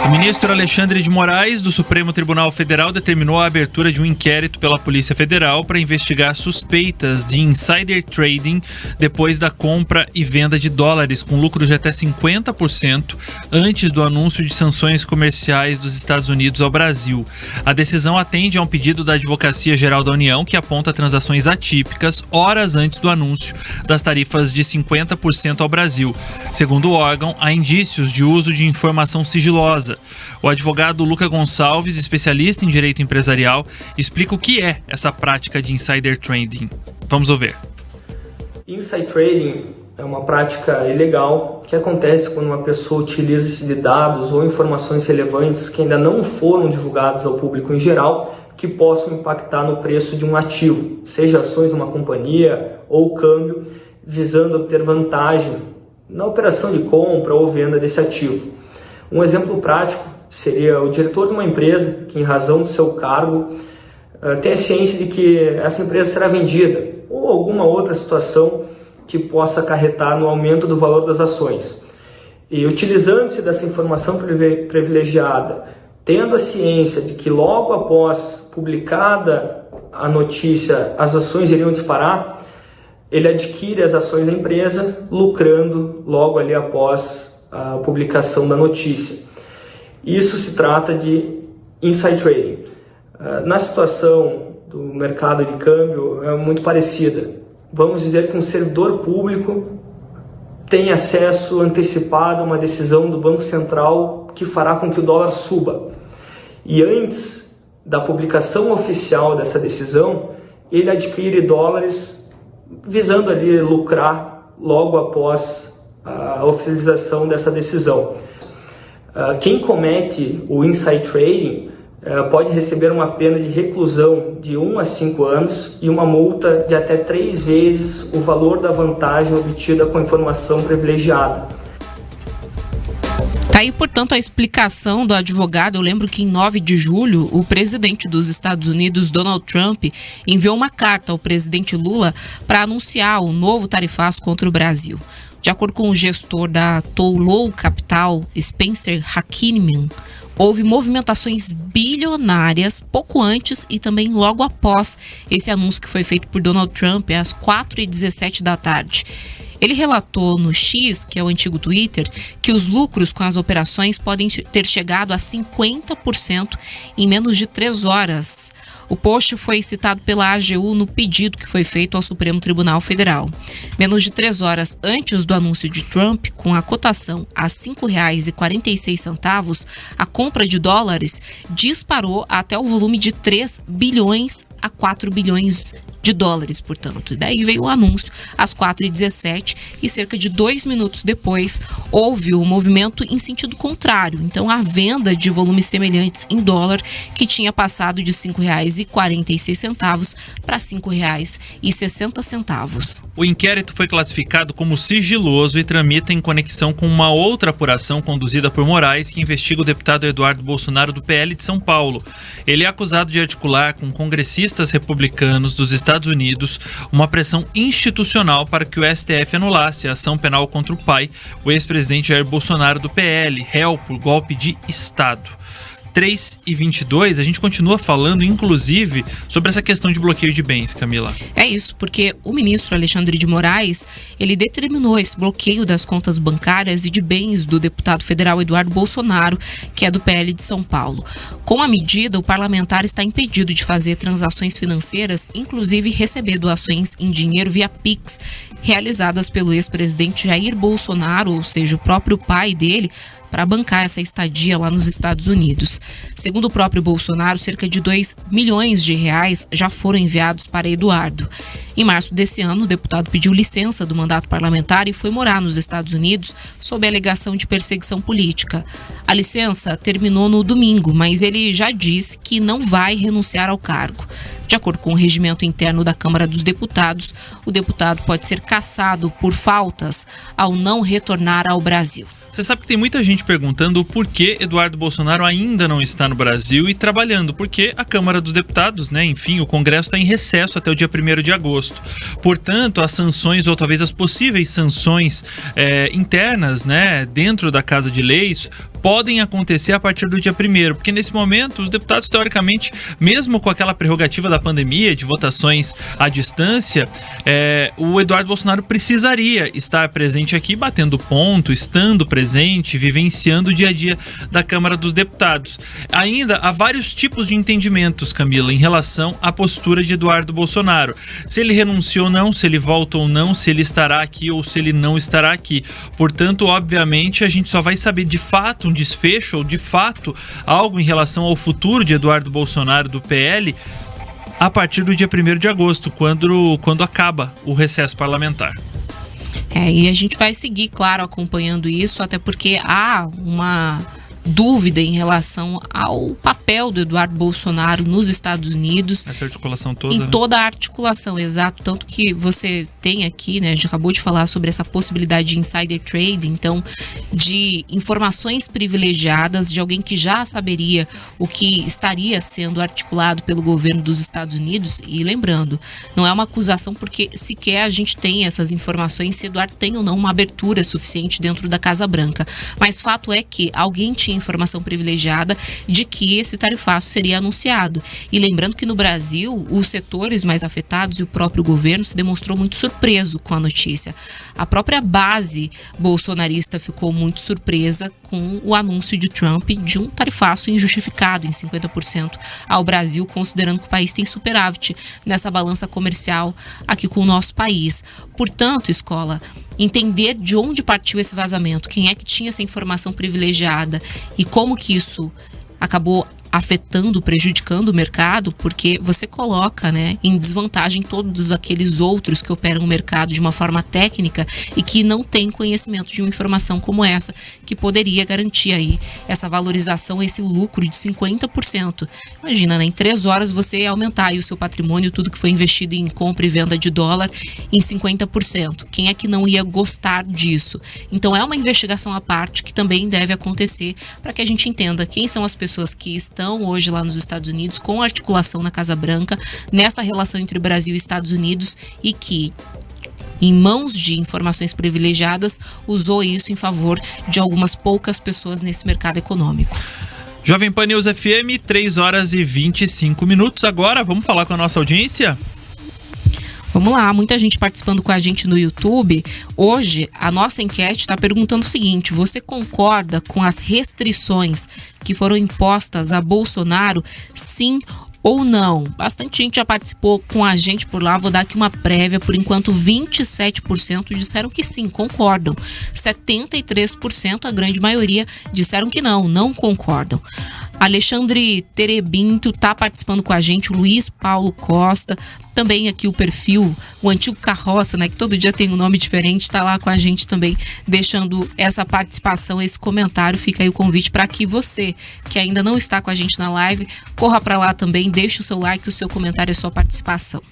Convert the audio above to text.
O ministro Alexandre de Moraes, do Supremo Tribunal Federal, determinou a abertura de um inquérito pela Polícia Federal para investigar suspeitas de insider trading depois da compra e venda de dólares com lucro de até 50% antes do anúncio de sanções comerciais dos Estados Unidos ao Brasil. A decisão atende a um pedido da Advocacia Geral da União, que aponta transações atípicas horas antes do anúncio das tarifas de 50% ao Brasil. Segundo o órgão, há indícios de uso de informação sigilosa. O advogado Luca Gonçalves, especialista em direito empresarial, explica o que é essa prática de insider trading. Vamos ouvir. Insider trading é uma prática ilegal que acontece quando uma pessoa utiliza-se de dados ou informações relevantes que ainda não foram divulgados ao público em geral, que possam impactar no preço de um ativo, seja ações de uma companhia ou câmbio, visando obter vantagem na operação de compra ou venda desse ativo. Um exemplo prático seria o diretor de uma empresa que, em razão do seu cargo, tem a ciência de que essa empresa será vendida ou alguma outra situação que possa acarretar no aumento do valor das ações. E utilizando-se dessa informação privilegiada, tendo a ciência de que logo após publicada a notícia as ações iriam disparar, ele adquire as ações da empresa, lucrando logo ali após a publicação da notícia. Isso se trata de insider trading. Na situação do mercado de câmbio é muito parecida. Vamos dizer que um servidor público tem acesso antecipado a uma decisão do Banco Central que fará com que o dólar suba. E antes da publicação oficial dessa decisão, ele adquire dólares visando ali lucrar logo após a oficialização dessa decisão. Quem comete o insider trading pode receber uma pena de reclusão de 1 a 5 anos e uma multa de até 3 vezes o valor da vantagem obtida com a informação privilegiada. Tá aí, portanto, a explicação do advogado. Eu lembro que em 9 de julho, o presidente dos Estados Unidos, Donald Trump, enviou uma carta ao presidente Lula para anunciar o novo tarifaço contra o Brasil. De acordo com o gestor da Toulouse Capital, Spencer Hackinian, houve movimentações bilionárias pouco antes e também logo após esse anúncio que foi feito por Donald Trump às 4h17 da tarde. Ele relatou no X, que é o antigo Twitter, que os lucros com as operações podem ter chegado a 50% em menos de 3 horas. O post foi citado pela AGU no pedido que foi feito ao Supremo Tribunal Federal. Menos de 3 horas antes do anúncio de Trump, com a cotação a R$ 5,46, a compra de dólares disparou até o volume de 3 bilhões a 4 bilhões de dólares, portanto. E daí veio o anúncio às 4h17 e cerca de 2 minutos depois houve o movimento em sentido contrário. Então, a venda de volumes semelhantes em dólar, que tinha passado de R$ 5,46 para R$ 5,60. O inquérito foi classificado como sigiloso e tramita em conexão com uma outra apuração conduzida por Moraes, que investiga o deputado Eduardo Bolsonaro do PL de São Paulo. Ele é acusado de articular com congressistas republicanos dos Estados Unidos uma pressão institucional para que o STF anulasse a ação penal contra o pai, o ex-presidente Jair Bolsonaro do PL, réu por golpe de Estado. 3h22, a gente continua falando, inclusive, sobre essa questão de bloqueio de bens, Camila. É isso, porque o ministro Alexandre de Moraes, ele determinou esse bloqueio das contas bancárias e de bens do deputado federal Eduardo Bolsonaro, que é do PL de São Paulo. Com a medida, o parlamentar está impedido de fazer transações financeiras, inclusive receber doações em dinheiro via Pix, realizadas pelo ex-presidente Jair Bolsonaro, ou seja, o próprio pai dele, para bancar essa estadia lá nos Estados Unidos. Segundo o próprio Bolsonaro, cerca de 2 milhões de reais já foram enviados para Eduardo. Em março desse ano, o deputado pediu licença do mandato parlamentar e foi morar nos Estados Unidos sob a alegação de perseguição política. A licença terminou no domingo, mas ele já disse que não vai renunciar ao cargo. De acordo com o regimento interno da Câmara dos Deputados, o deputado pode ser cassado por faltas ao não retornar ao Brasil. Você sabe que tem muita gente perguntando o porquê Eduardo Bolsonaro ainda não está no Brasil e trabalhando, porque a Câmara dos Deputados, enfim, o Congresso está em recesso até o dia 1º de agosto. Portanto, as sanções, ou talvez as possíveis sanções internas, dentro da Casa de Leis, podem acontecer a partir do dia 1º, porque nesse momento os deputados, teoricamente, mesmo com aquela prerrogativa da pandemia, de votações à distância, o Eduardo Bolsonaro precisaria estar presente aqui, batendo ponto, estando presente, vivenciando o dia a dia da Câmara dos Deputados. Ainda há vários tipos de entendimentos, Camila, em relação à postura de Eduardo Bolsonaro. Se ele renunciou ou não, se ele volta ou não, se ele estará aqui ou se ele não estará aqui. Portanto, obviamente, a gente só vai saber de fato um desfecho ou de fato algo em relação ao futuro de Eduardo Bolsonaro do PL a partir do dia 1º de agosto, quando acaba o recesso parlamentar. E a gente vai seguir, claro, acompanhando isso, até porque há uma dúvida em relação ao papel do Eduardo Bolsonaro nos Estados Unidos. Essa articulação toda. Em toda a articulação, exato. Tanto que você tem aqui, né, a gente acabou de falar sobre essa possibilidade de insider trading, então, de informações privilegiadas de alguém que já saberia o que estaria sendo articulado pelo governo dos Estados Unidos. E lembrando, não é uma acusação porque sequer a gente tem essas informações se Eduardo tem ou não uma abertura suficiente dentro da Casa Branca. Mas fato é que alguém tinha informação privilegiada de que esse tarifaço seria anunciado. E lembrando que no Brasil, os setores mais afetados e o próprio governo se demonstrou muito surpreso com a notícia. A própria base bolsonarista ficou muito surpresa com o anúncio de Trump de um tarifaço injustificado em 50% ao Brasil, considerando que o país tem superávit nessa balança comercial aqui com o nosso país. Portanto, escola, entender de onde partiu esse vazamento, quem é que tinha essa informação privilegiada e como que isso acabou afetando, prejudicando o mercado, porque você coloca, né, em desvantagem todos aqueles outros que operam o mercado de uma forma técnica e que não têm conhecimento de uma informação como essa, que poderia garantir aí essa valorização, esse lucro de 50%. Imagina, né, em 3 horas você aumentar aí o seu patrimônio, tudo que foi investido em compra e venda de dólar, em 50%. Quem é que não ia gostar disso? Então é uma investigação à parte que também deve acontecer para que a gente entenda quem são as pessoas que estão hoje lá nos Estados Unidos com articulação na Casa Branca, nessa relação entre Brasil e Estados Unidos e que, em mãos de informações privilegiadas, usou isso em favor de algumas poucas pessoas nesse mercado econômico. Jovem Pan News FM, 3 horas e 25 minutos. Agora, vamos falar com a nossa audiência? Vamos lá, muita gente participando com a gente no YouTube. Hoje, a nossa enquete está perguntando o seguinte: você concorda com as restrições que foram impostas a Bolsonaro, sim ou não? Bastante gente já participou com a gente por lá. Vou dar aqui uma prévia. Por enquanto, 27% disseram que sim, concordam. 73%, a grande maioria, disseram que não concordam. Alexandre Terebinto está participando com a gente, o Luiz Paulo Costa, também aqui o perfil, o antigo Carroça, né, que todo dia tem um nome diferente, está lá com a gente também, deixando essa participação, esse comentário. Fica aí o convite para que você, que ainda não está com a gente na live, corra para lá também, deixe o seu like, o seu comentário e a sua participação.